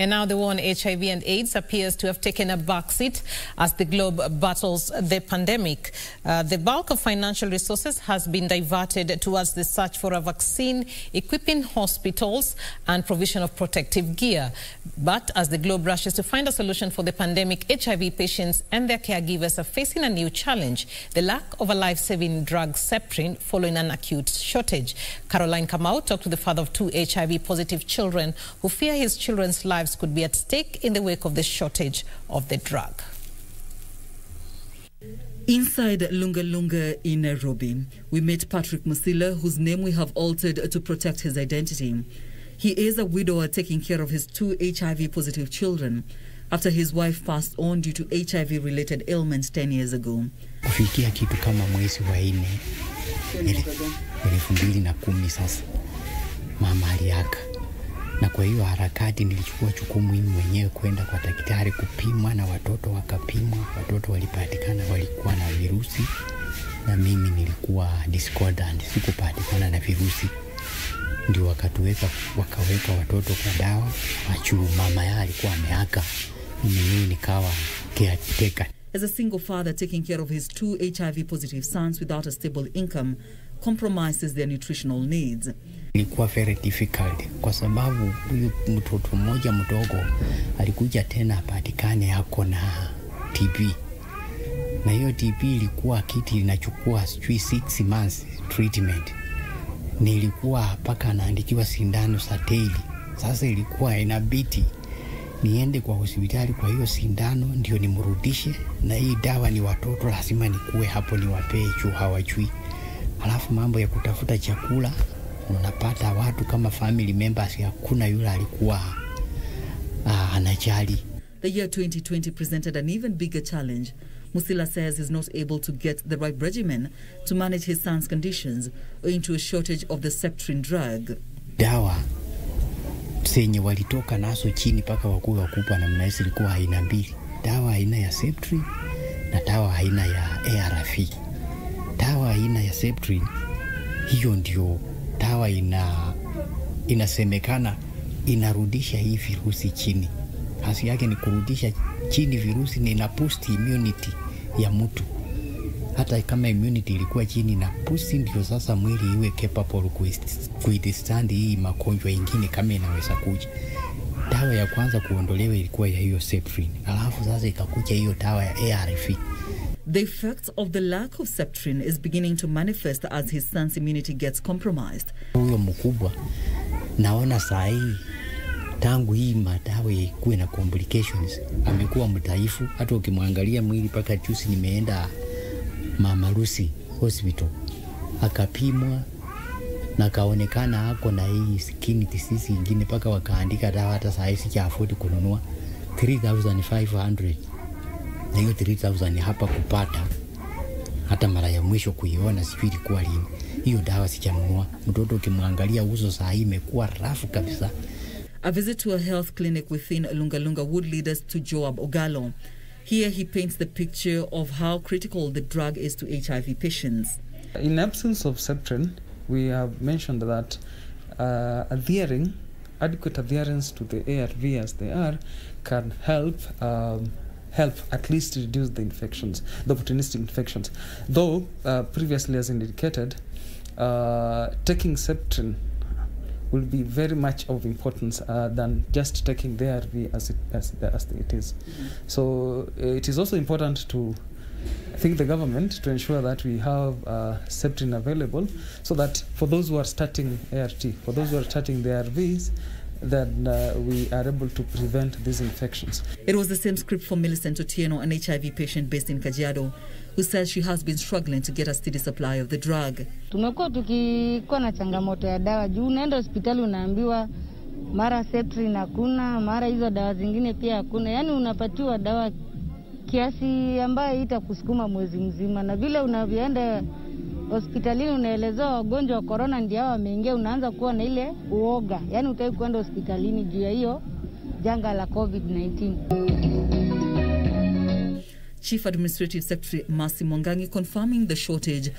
And now the war on HIV and AIDS appears to have taken a backseat as the globe battles the pandemic. The bulk of financial resources has been diverted towards the search for a vaccine, equipping hospitals and provision of protective gear. But as the globe rushes to find a solution for the pandemic, HIV patients and their caregivers are facing a new challenge: the lack of a life-saving drug, Septrin, following an acute shortage. Kamau talked to the father of 2 HIV-positive children who fear his children's lives could be at stake in the wake of the shortage of the drug. Inside Lunga Lunga in Nairobi, we met Patrick Musila, whose name we have altered to protect his identity. He is a widower taking care of his 2 HIV-positive children after his wife passed on due to HIV-related ailments 10 years ago. Kufikia kitu kama mwezi wa 4 2010 sasa mama aliaka, na kwa hiyo harakati nilichukua jukumu mimi mwenyewe kwenda kwa daktari kupimwa, na watoto wakapimwa. Watoto walipatikana walikuwa na virusi, na mimi nilikuwa discordant, sikupatikana na virusi. Ndio wakaweka watoto kwa dawa machuru. Mama yao alikuwa ameaka, mimi nikawa caretaker. As a single father taking care of his 2 HIV-positive sons without a stable income compromises their nutritional needs. Ilikuwa very difficult kwa sababu huyu mtoto mmoja mdogo alikuja tena apatikane yako na TB. Na hiyo TB ilikuwa kiti inachukua 6 months treatment. Nilikuwa paka anaandikiwa sindano za daily. Sasa ilikuwa inabidi niende kwa hospitali kwa hiyo sindano ndio nimrudishe, na hii dawa ni watoto lazima nikuwe hapo niwapee juu hawajui. Alafu mambo ya kutafuta chakula, unapata watu kama family members hakuna yule alikuwa anajali. The year 2020 presented an even bigger challenge. Musila says he's not able to get the right regimen to manage his son's conditions owing to a shortage of the Septrin drug. Dawa senye walitoka naso chini paka wakubwa na mnaisi ilikuwa aina 2. Dawa aina ya Septrin na dawa aina ya ARV. Dawa aina ya Septrin hiyo ndio dawa inasemekana inarudisha hii virusi chini. Kazi yake ni kurudisha chini virusi, na ina boost immunity ya mtu. Hata kama immunity ilikuwa chini, na boost ndio sasa mwili iwe capable kuwithstand hii magonjwa ingine kama inaweza kuja. Dawa ya kwanza kuondolewa ilikuwa ya hiyo Septrin, alafu sasa ikakuja hiyo dawa ya ARV. The effects of the lack of Septrin is beginning to manifest as his son's immunity gets compromised. Huyo mkubwa naona saa hii tangu hii madawa ikuwe na complications amekuwa mdhaifu. Hata ukimwangalia mwili paka juzi nimeenda Mama Lucy hospital akapimwa na kaonekana ako na hii skin disease ingine, paka wakaandika dawa hata saa hii sijaafodi kununua 3,500. Na hiyo 3,000 hapa kupata hata mara ya mwisho kuiona sijui ilikuwa lini. Hiyo dawa sijanunua. Mtoto ukimwangalia uso saa hii imekuwa rafu kabisa. A visit to a health clinic within Lunga Lunga would lead us to Joab Ogalo. Here he paints the picture of how critical the drug is to HIV patients. In absence of Septrin, we have mentioned that adequate adherence to the ARV as they are can help at least reduce the infections, the opportunistic infections. Though previously as indicated, taking Septrin will be very much of importance than just taking the ARV as it is. So it is also important to think the government to ensure that we have Septrin available, so that for those who are starting ART, for those who are starting the ARVs, then we are able to prevent these infections. It was the same script for Millicent Otieno, an HIV patient based in Kajiado, who says she has been struggling to get a steady supply of the drug. Tumekuwa tukikuwa na changamoto ya dawa juu unaenda hospitali unaambiwa mara Septrin hakuna, mara hizo dawa zingine pia hakuna. Yaani unapatiwa dawa kiasi ambayo itakusukuma mwezi mzima, na vile unavyoenda hospitalini unaelezewa wagonjwa wa corona ndio hao wameingia, unaanza kuwa na ile uoga. Yaani utaki kwenda hospitalini juu ya hiyo janga la COVID-19. Chief Administrative Secretary Mercy Mwangangi confirming the shortage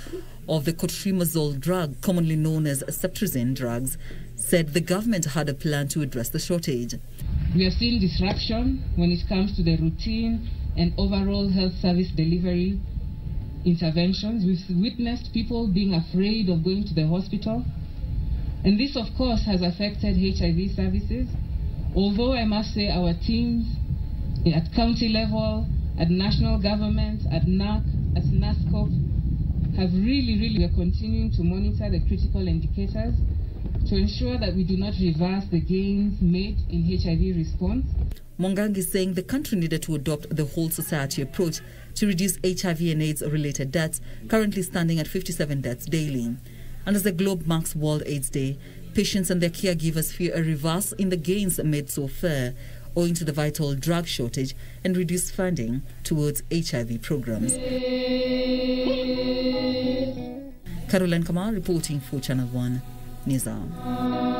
of the cotrimazole drug, commonly known as Septrin drugs, said the government had a plan to address the shortage. We have seen disruption when it comes to the routine and overall health service delivery interventions. We've witnessed people being afraid of going to the hospital. And this, of course, has affected HIV services. Although I must say our teams at county level, at national government, at NAC, at NASCOP, have really are continuing to monitor the critical indicators to ensure that we do not reverse the gains made in HIV response. Mwangangi is saying the country needed to adopt the whole society approach to reduce HIV and AIDS-related deaths, currently standing at 57 deaths daily. And as the globe marks World AIDS Day, patients and their caregivers fear a reverse in the gains made so far, owing to the vital drug shortage and reduced funding towards HIV programs. Caroline Kamau reporting for Channel 1 Nizam.